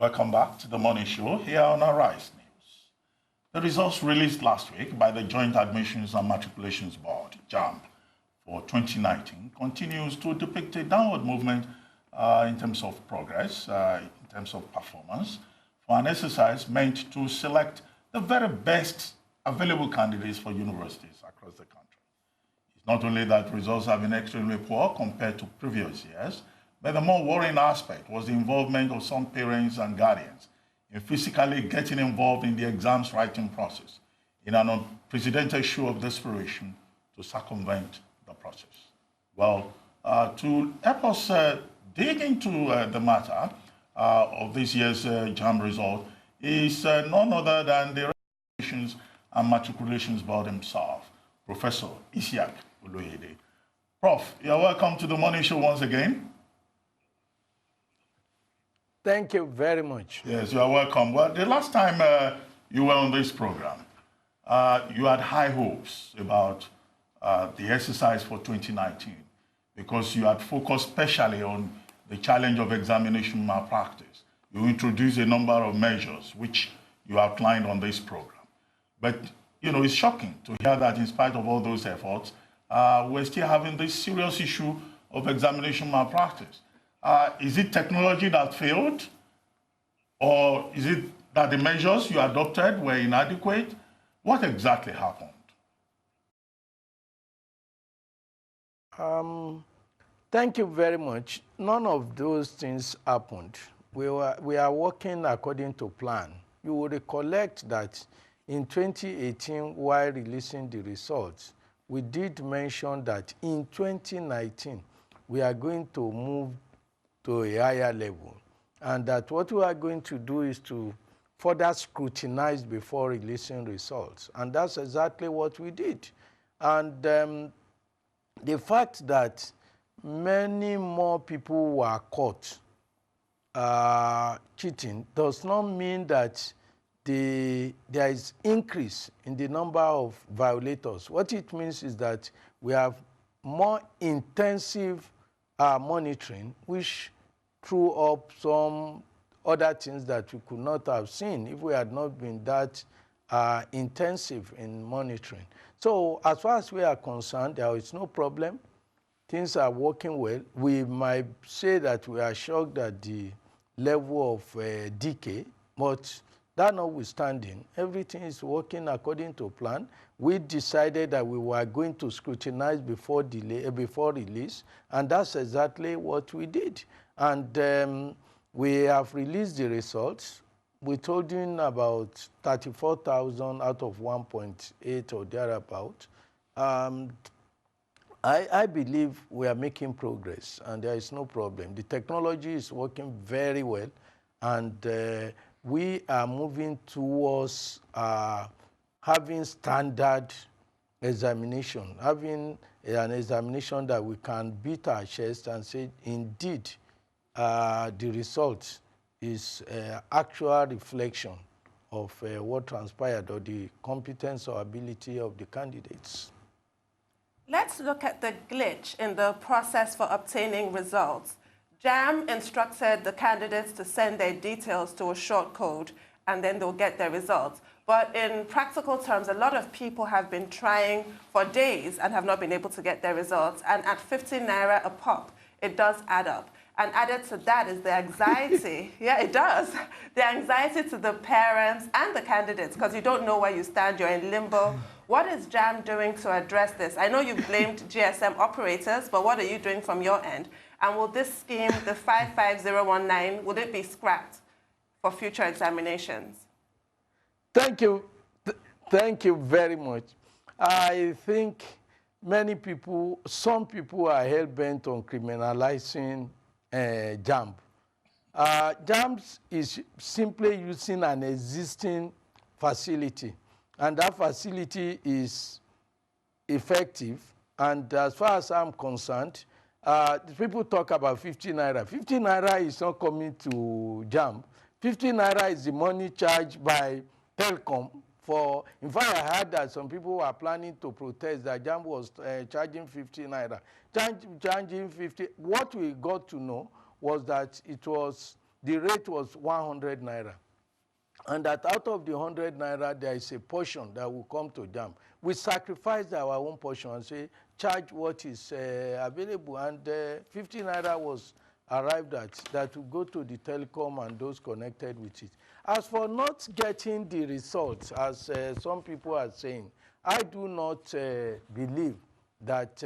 Welcome back to the Morning Show here on Arise News. The results released last week by the Joint Admissions and Matriculations Board, JAMB, for 2019 continues to depict a downward movement in terms of progress, in terms of performance, for an exercise meant to select the very best available candidates for universities across the country. It's not only that results have been extremely poor compared to previous years, but the more worrying aspect was the involvement of some parents and guardians in physically getting involved in the exams writing process in an unprecedented show of desperation to circumvent the process. Well, to help us dig into the matter of this year's JAMB result is none other than the Registrations and Matriculations Board himself, Professor Ishaq Oloyede. Prof, you're welcome to the Morning Show once again. Thank you very much. Yes, you are welcome. Well, the last time you were on this program, you had high hopes about the exercise for 2019 because you had focused specially on the challenge of examination malpractice. You introduced a number of measures which you outlined on this program. But, you know, it's shocking to hear that in spite of all those efforts, we're still having this serious issue of examination malpractice. Is it technology that failed, or is it that the measures you adopted were inadequate? What exactly happened? Thank you very much. None of those things happened. We are working according to plan. You will recollect that in 2018, while releasing the results, we did mention that in 2019, we are going to move to a higher level, and that what we are going to do is to further scrutinize before releasing results, and that's exactly what we did. And the fact that many more people were caught cheating does not mean that there is increase in the number of violators. What it means is that we have more intensive monitoring, which threw up some other things that we could not have seen if we had not been that intensive in monitoring. So as far as we are concerned, there is no problem. Things are working well. We might say that we are shocked at the level of decay, but that notwithstanding, everything is working according to plan. We decided that we were going to scrutinize before release, and that's exactly what we did. And we have released the results. We told you about 34,000 out of 1.8 or thereabout. I believe we are making progress, and there is no problem. The technology is working very well, and we are moving towards having standard examination, having an examination that we can beat our chest and say, indeed, the result is actual reflection of what transpired or the competence or ability of the candidates. Let's look at the glitch in the process for obtaining results. JAMB instructed the candidates to send their details to a short code, and then they'll get their results. But in practical terms, a lot of people have been trying for days and have not been able to get their results. And at 15 naira a pop, it does add up. And added to that is the anxiety. Yeah, it does. The anxiety to the parents and the candidates, because you don't know where you stand, you're in limbo. What is JAMB doing to address this? I know you blamed GSM operators, but what are you doing from your end? And will this scheme, the 55019, will it be scrapped for future examinations? Thank you. Thank you very much. I think many people, some people are hell-bent on criminalizing JAMB. JAMB is simply using an existing facility, and that facility is effective. And as far as I'm concerned, people talk about 50 naira. 50 naira is not coming to JAMB. 50 naira is the money charged by Telcom for, in fact, I heard that some people were planning to protest that JAMB was charging 50 naira. Charging 50, what we got to know was that it was the rate was 100 naira. And that out of the 100 naira, there is a portion that will come to JAMB. We sacrificed our own portion and say, charge what is available. And 50 naira was arrived at that will go to the telecom and those connected with it. As for not getting the results, as some people are saying, I do not believe that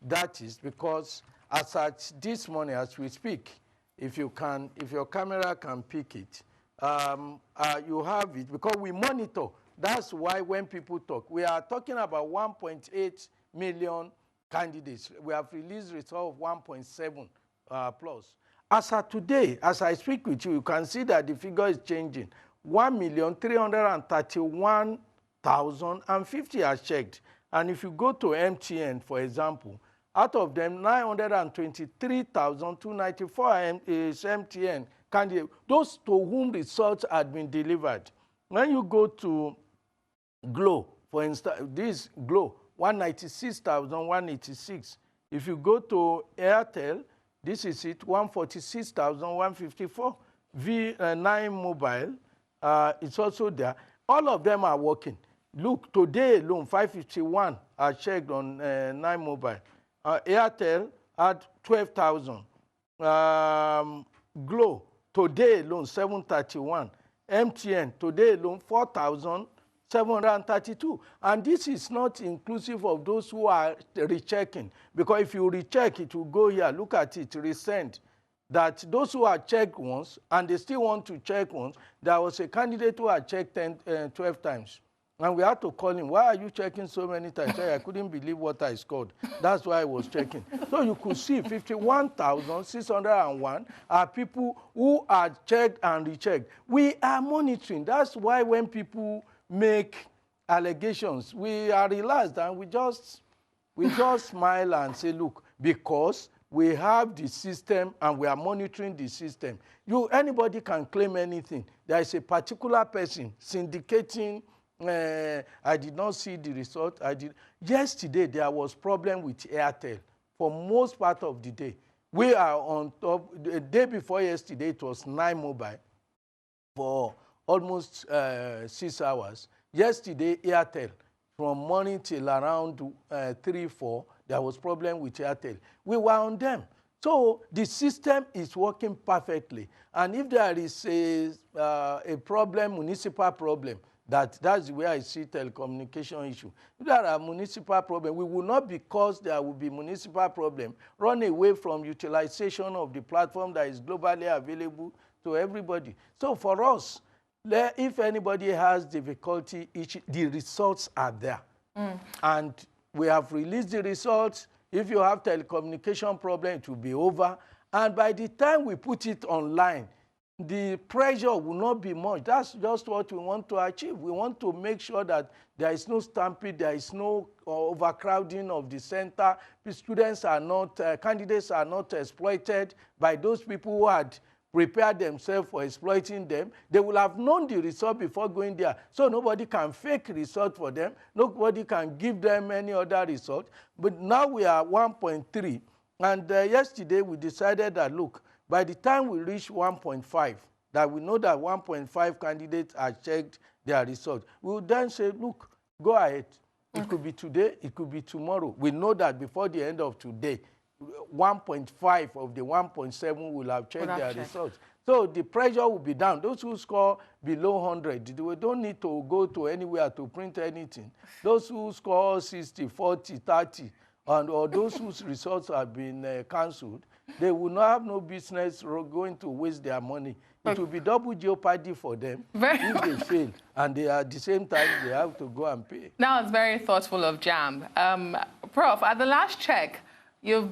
that is because as at this morning, as we speak, if your camera can pick it, you have it because we monitor. That's why when people talk, we are talking about 1.8 million candidates. We have released result of 1.7 plus. As of today, as I speak with you, you can see that the figure is changing. 1,331,050 are checked. And if you go to MTN, for example, out of them, 923,294 is MTN candidates, those to whom results had been delivered. When you go to Glo, for instance, this Glo, 196,186. If you go to Airtel, this is it, 146,154. V9 Mobile, it's also there. All of them are working. Look, today alone, 551 are checked on 9 Mobile. Airtel had 12,000. Glo, today alone, 731. MTN, today alone, 4,732. And this is not inclusive of those who are rechecking. Because if you recheck, it will go here. Look at it, resend. That those who are checked once, and they still want to check once, there was a candidate who had checked 12 times. And we had to call him, why are you checking so many times? I couldn't believe what I scored. That's why I was checking. So you could see 51,601 are people who are checked and rechecked. We are monitoring. That's why when people make allegations, we are relaxed and we just smile and say, look, because we have the system and we are monitoring the system. Anybody can claim anything. There is a particular person syndicating. I did not see the result. Yesterday, there was problem with Airtel for most part of the day. We are on top. The day before yesterday, it was 9 Mobile for almost 6 hours. Yesterday, Airtel, from morning till around 3, 4, there was problem with Airtel. We were on them. So the system is working perfectly. And if there is a problem, municipal problem, that's where I see telecommunication issue. If there are municipal problems, we will not, because there will be municipal problem, run away from utilization of the platform that is globally available to everybody. So for us, if anybody has difficulty, the results are there. And we have released the results. If you have telecommunication problem, it will be over. And by the time we put it online, the pressure will not be much. That's just what we want to achieve. We want to make sure that there is no stampede, there is no overcrowding of the center. The students are not, candidates are not exploited by those people who had prepared themselves for exploiting them. They will have known the result before going there. So nobody can fake result for them. Nobody can give them any other result. But now we are 1.3. And yesterday we decided that, look, by the time we reach 1.5, that we know that 1.5 candidates are checked their results, we will then say, look, go ahead. It could be today, it could be tomorrow. We know that before the end of today, 1.5 of the 1.7 will have checked their results. So the pressure will be down. Those who score below 100, we don't need to go to anywhere to print anything. Those who score 60, 40, 30, or those whose results have been cancelled, they will not have no business going to waste their money. It will be double jeopardy for them if they fail. And they, at the same time, they have to go and pay. Now, it's very thoughtful of JAMB. Prof, at the last check, you've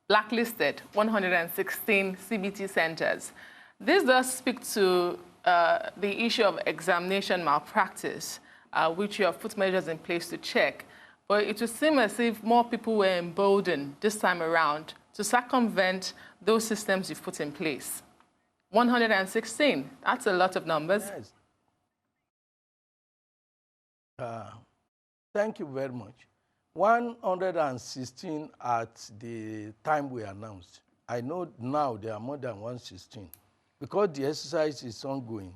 blacklisted 116 CBT centers. This does speak to the issue of examination malpractice, which you have put measures in place to check. But it would seem as if more people were emboldened this time around to circumvent those systems you've put in place. 116, that's a lot of numbers. Yes. Thank you very much. 116 at the time we announced. I know now there are more than 116. Because the exercise is ongoing,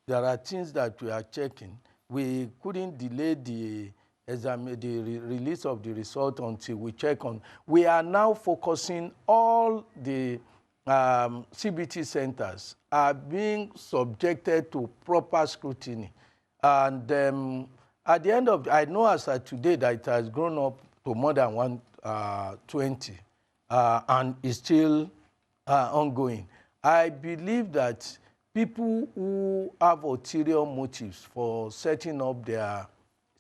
there are things that we are checking. We couldn't delay the release of the result until we check on. We are now focusing all the CBT centers are being subjected to proper scrutiny. And at the end of, I know as of today that it has grown up to more than 120 and is still ongoing. I believe that people who have ulterior motives for setting up their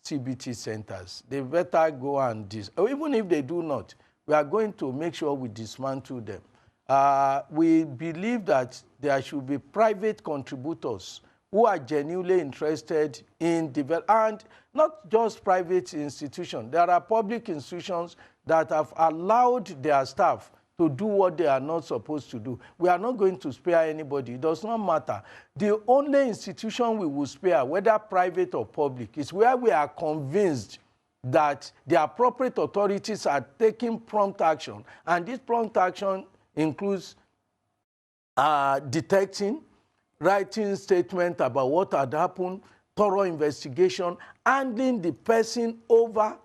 CBT centers, they better go and even if they do not, we are going to make sure we dismantle them. We believe that there should be private contributors who are genuinely interested in development, and not just private institutions. There are public institutions that have allowed their staff to do what they are not supposed to do. We are not going to spare anybody. It does not matter. The only institution we will spare, whether private or public, is where we are convinced that the appropriate authorities are taking prompt action. And this prompt action includes detecting, writing statement about what had happened, thorough investigation, handing the person over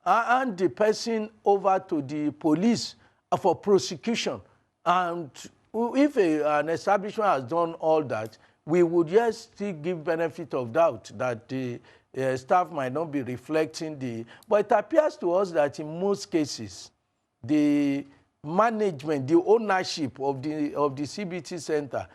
and the person over to the police for prosecution. And if an establishment has done all that, we would just still give benefit of doubt that the staff might not be reflecting the... But it appears to us that in most cases, the management, the ownership of the CBT center,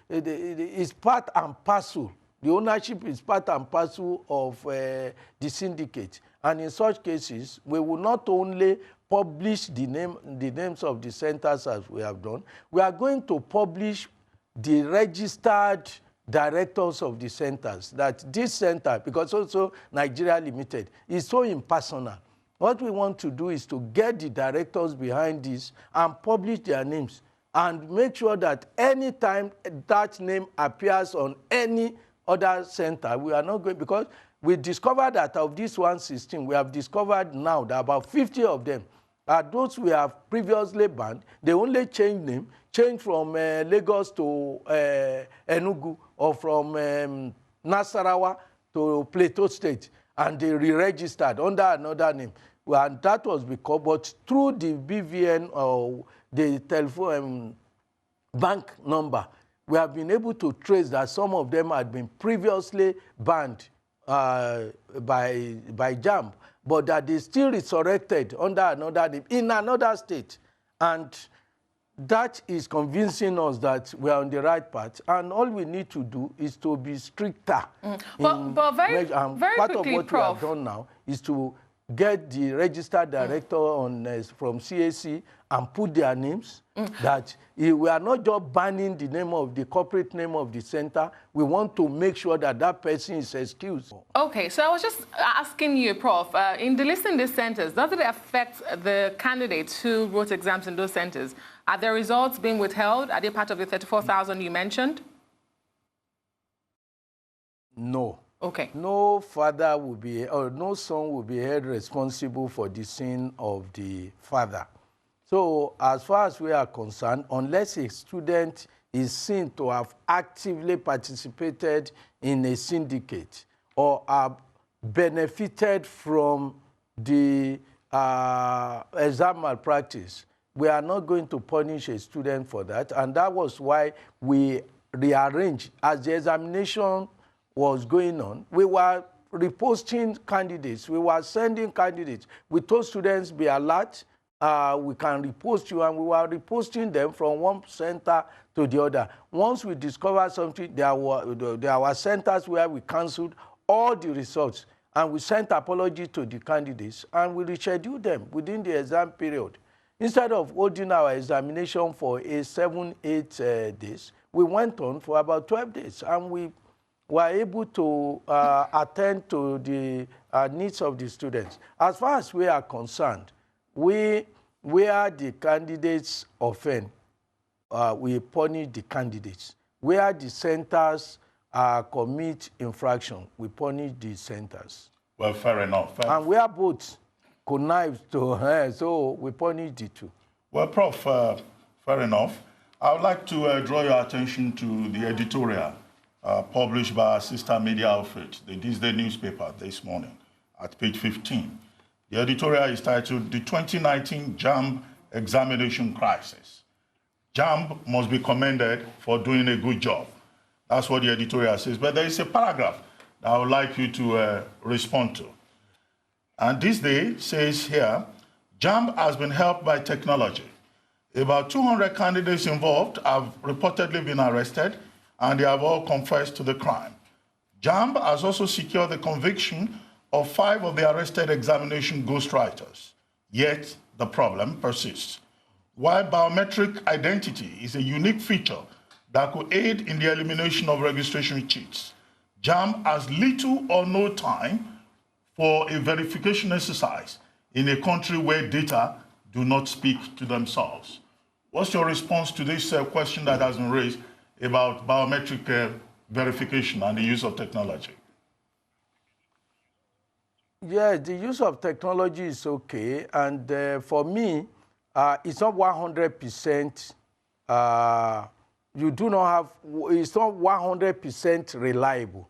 is part and parcel. The ownership is part and parcel of the syndicate. And in such cases, we will not only publish the names of the centers as we have done, we are going to publish the registered directors of the centers, that this center, because also Nigeria Limited, is so impersonal. What we want to do is to get the directors behind this and publish their names and make sure that any time that name appears on any other center, we are not going, because we discovered that of this 116, we have discovered now that about 50 of them are those we have previously banned. They only change name, change from Lagos to Enugu, or from Nasarawa to Plateau State, and they re-registered under another name. And that was because, but through the BVN or the telephone bank number, we have been able to trace that some of them had been previously banned by JAMB, but that they still resurrected under another name in another state. And that is convincing us that we are on the right path. And all we need to do is to be stricter. But very part quickly, of what Prof, we have done now is to get the registered director on from CAC and put their names, that we are not just banning the name of the corporate name of the center. We want to make sure that that person is excused. Okay, so I was just asking you, Prof, in delisting these centers, does it affect the candidates who wrote exams in those centers? Are their results being withheld? Are they part of the 34,000 you mentioned? No. Okay. No father will be, or no son will be held responsible for the sin of the father. So as far as we are concerned, unless a student is seen to have actively participated in a syndicate or have benefited from the exam malpractice, we are not going to punish a student for that. And that was why we rearranged, as the examination was going on, we were reposting candidates. We were sending candidates. We told students, be alert, we can repost you, and we were reposting them from one center to the other. Once we discovered something, there were centers where we canceled all the results, and we sent apology to the candidates, and we rescheduled them within the exam period. Instead of holding our examination for 7-8 days, we went on for about 12 days, and we were able to attend to the needs of the students. As far as we are concerned, where the candidates offend, we punish the candidates. Where the centers commit infraction, we punish the centers. Well, fair enough. And we are both connived to her, so we punish the two. Well, Prof, fair enough. I would like to draw your attention to the editorial published by our sister media outfit, the This Day newspaper, this morning at page 15. The editorial is titled, The 2019 JAMB Examination Crisis. JAMB must be commended for doing a good job. That's what the editorial says. But there is a paragraph that I would like you to respond to. And This Day says here, JAMB has been helped by technology. About 200 candidates involved have reportedly been arrested, and they have all confessed to the crime. JAMB has also secured the conviction of 5 of the arrested examination ghostwriters. Yet, the problem persists. While biometric identity is a unique feature that could aid in the elimination of registration cheats, JAMB has little or no time for a verification exercise in a country where data do not speak to themselves. What's your response to this question that has been raised about biometric verification and the use of technology? Yeah, the use of technology is okay, and for me, it's not 100%. You do not have. It's not 100% reliable.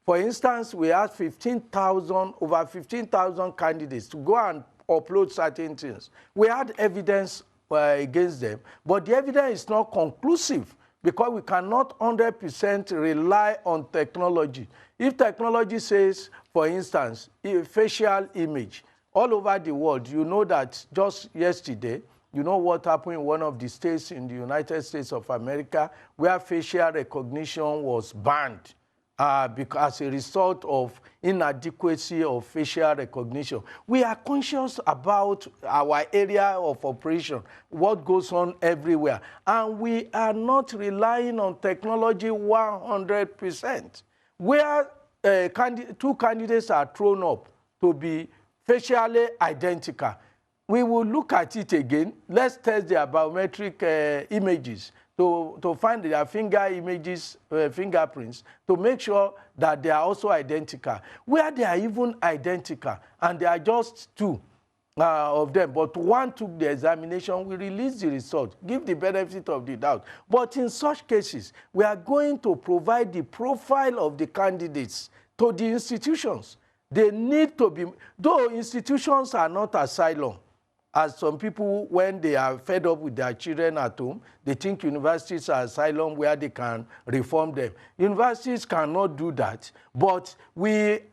For instance, we had over 15,000 candidates to go and upload certain things. We had evidence against them, but the evidence is not conclusive because we cannot 100% rely on technology. If technology says, for instance, a facial image, all over the world, you know that just yesterday, you know what happened in one of the states in the United States of America where facial recognition was banned because as a result of inadequacy of facial recognition. We are conscious about our area of operation, what goes on everywhere, and we are not relying on technology 100%. Where 2 candidates are thrown up to be facially identical, we will look at it again. Let's test their biometric images to find their finger images, fingerprints, to make sure that they are also identical. Where they are even identical, and there are just 2 of them, but 1 took the examination, we release the result, give the benefit of the doubt. But in such cases, we are going to provide the profile of the candidates to the institutions. They need to be, though institutions are not asylum, as some people, when they are fed up with their children at home, they think universities are asylum where they can reform them. Universities cannot do that. But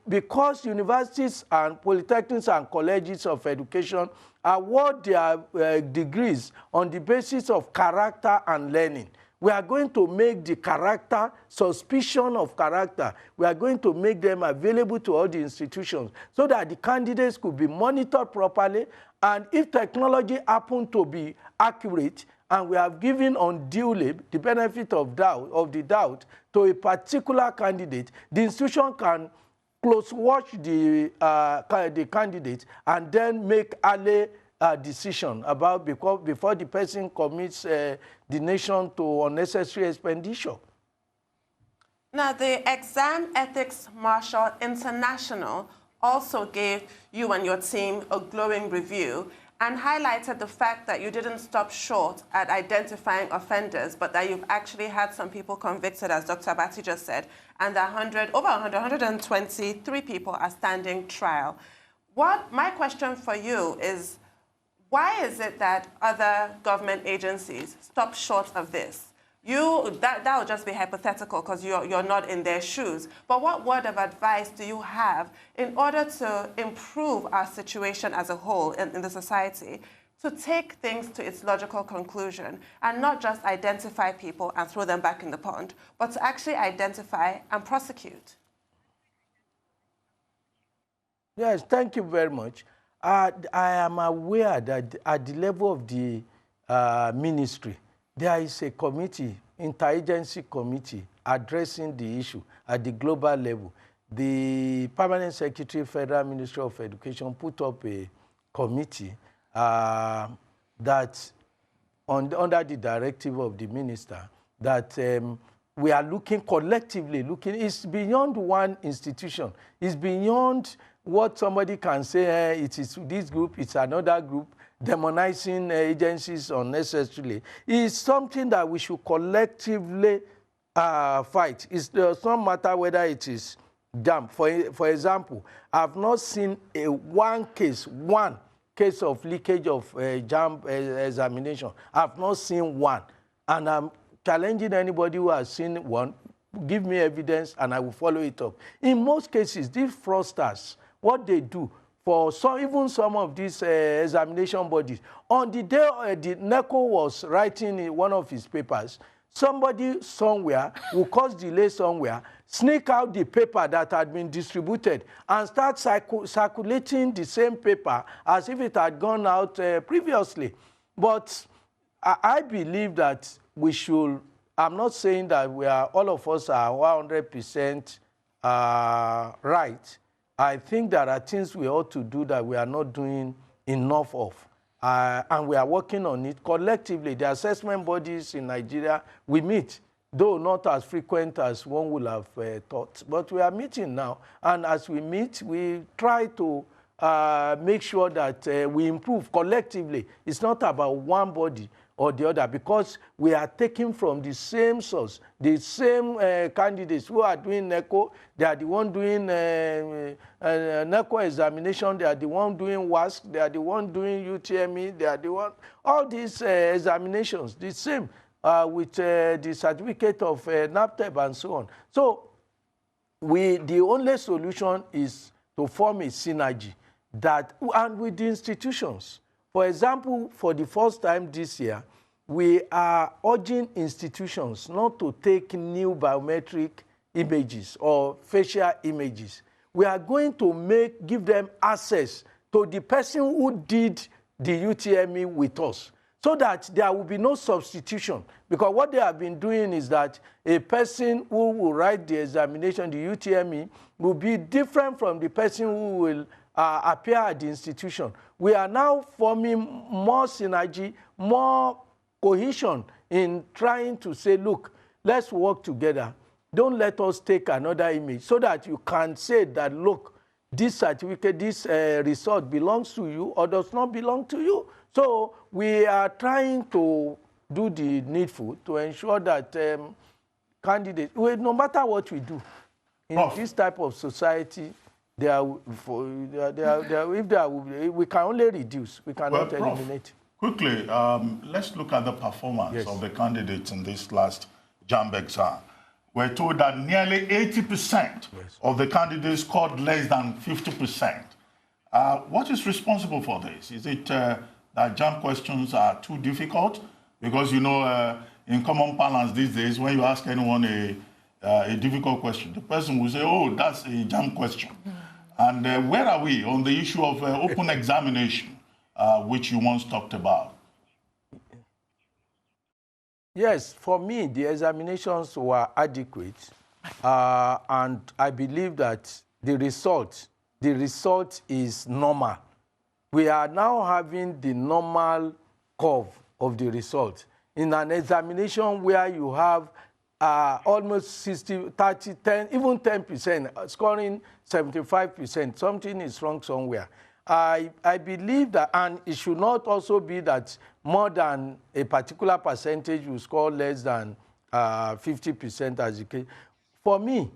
because universities and polytechnics and colleges of education award their degrees on the basis of character and learning, we are going to make the character, suspicion of character, we are going to make them available to all the institutions so that the candidates could be monitored properly. And if technology happens to be accurate, and we have given unduly the benefit of the doubt to a particular candidate, the institution can close watch the candidate and then make early decision about before the person commits the nation to unnecessary expenditure. Now, the Exam Ethics Marshal International also gave you and your team a glowing review and highlighted the fact that you didn't stop short at identifying offenders, but that you've actually had some people convicted, as Dr. Abati just said, and that 123 people are standing trial. My question for you is, why is it that other government agencies stop short of this? That would just be hypothetical because you're not in their shoes. But what word of advice do you have in order to improve our situation as a whole in the society, to take things to its logical conclusion and not just identify people and throw them back in the pond, but to actually identify and prosecute? Yes, thank you very much. I am aware that at the level of the ministry, there is a committee, interagency committee, addressing the issue at the global level. The Permanent Secretary, Federal Ministry of Education, put up a committee that, under the directive of the minister, that we are looking collectively, it's beyond one institution. It's beyond what somebody can say, it is this group, it's another group. demonizing agencies unnecessarily. It's something that we should collectively fight. It does not matter whether it is JAMB. For example, I've not seen one case of leakage of JAMB examination. I've not seen one. And I'm challenging anybody who has seen one, give me evidence and I will follow it up. In most cases, these fraudsters, what they do, for even some of these examination bodies, on the day the NECO was writing in one of his papers, somebody somewhere will cause delay somewhere, sneak out the paper that had been distributed and start circulating the same paper as if it had gone out previously. But I believe that we should, I'm not saying that all of us are 100% right. I think there are things we ought to do that we are not doing enough of. And we are working on it collectively. The assessment bodies in Nigeria, we meet, though not as frequent as one would have thought. But we are meeting now. And as we meet, we try to make sure that we improve collectively. It's not about one body or the other, because we are taking from the same source, the same candidates who are doing NECO. They are the one doing NECO examination. They are the one doing WASC. They are the one doing UTME. They are the one, all these examinations, the same with the certificate of NAPTEP and so on. So the only solution is to form a synergy that, and with the institutions. For example, for the first time this year, we are urging institutions not to take new biometric images or facial images. We are going to give them access to the person who did the UTME with us, so that there will be no substitution. Because what they have been doing is that a person who will write the examination, the UTME, will be different from the person who will appear at the institution. We are now forming more synergy, more cohesion in trying to say, look, let's work together. Don't let us take another image, so that you can say that, look, this certificate, this result belongs to you or does not belong to you. So we are trying to do the needful to ensure that candidates, no matter what we do, in this type of society, we can only reduce, we cannot eliminate. Quickly, let's look at the performance of the candidates in this last JAMB exam. We're told that nearly 80% of the candidates scored less than 50%. What is responsible for this? Is it that JAMB questions are too difficult? Because, you know, in common parlance these days, when you ask anyone a difficult question, the person will say, oh, that's a JAMB question. And where are we on the issue of open examination, which you once talked about? Yes, for me, the examinations were adequate. And I believe that the result is normal. We are now having the normal curve of the result. In an examination where you have almost 60, 30, 10, even 10%, scoring 75%, something is wrong somewhere. I believe that, and it should not also be that more than a particular percentage will score less than 50% as the case. For me,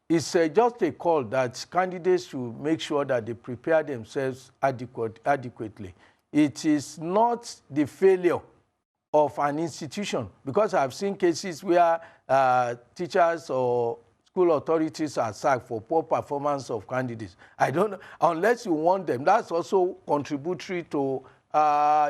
it's just a call that candidates should make sure that they prepare themselves adequately. It is not the failure of an institution, because I've seen cases where teachers or school authorities are sacked for poor performance of candidates. I don't know, unless you want them. That's also contributory to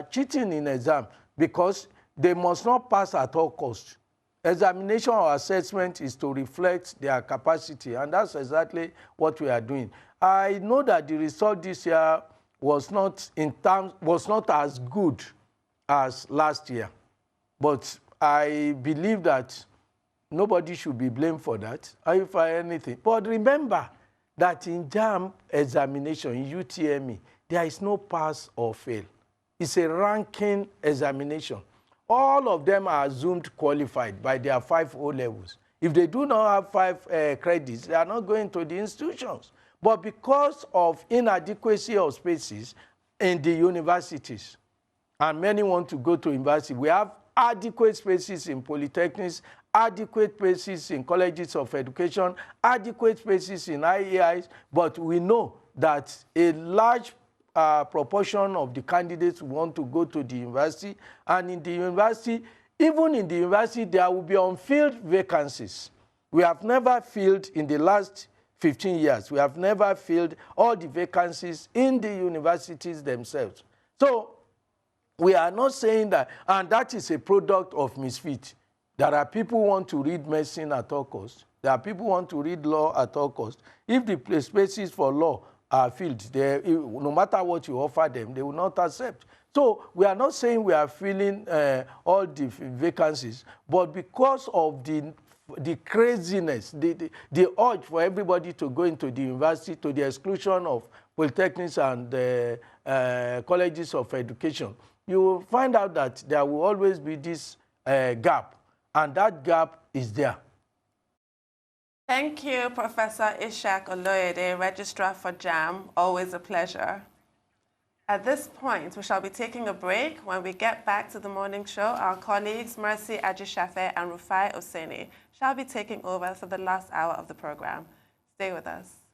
cheating in exam, because they must not pass at all costs. Examination or assessment is to reflect their capacity, and that's exactly what we are doing. I know that the result this year was not as good as last year, but I believe that nobody should be blamed for that, or for anything. But remember that in JAMB examination, in UTME, there is no pass or fail. It's a ranking examination. All of them are assumed qualified by their 5 O levels. If they do not have 5 credits, they are not going to the institutions. But because of inadequacy of spaces in the universities, and many want to go to university. We have adequate spaces in polytechnics, adequate spaces in colleges of education, adequate spaces in IAIs, but we know that a large proportion of the candidates want to go to the university, and in the university, even in the university, there will be unfilled vacancies. We have never filled in the last 15 years. We have never filled all the vacancies in the universities themselves. So we are not saying that, and that is a product of misfit. There are people who want to read medicine at all costs. There are people who want to read law at all costs. If the spaces for law are filled, no matter what you offer them, they will not accept. So we are not saying we are filling all the vacancies, but because of the craziness, the urge for everybody to go into the university to the exclusion of polytechnics and colleges of education, you will find out that there will always be this gap, and that gap is there. Thank you, Professor Ishaq Oloyede, Registrar for JAMB. Always a pleasure. At this point, we shall be taking a break. When we get back to the morning show, our colleagues Mercy Ajishafe and Rufai Oseni shall be taking over for the last hour of the program. Stay with us.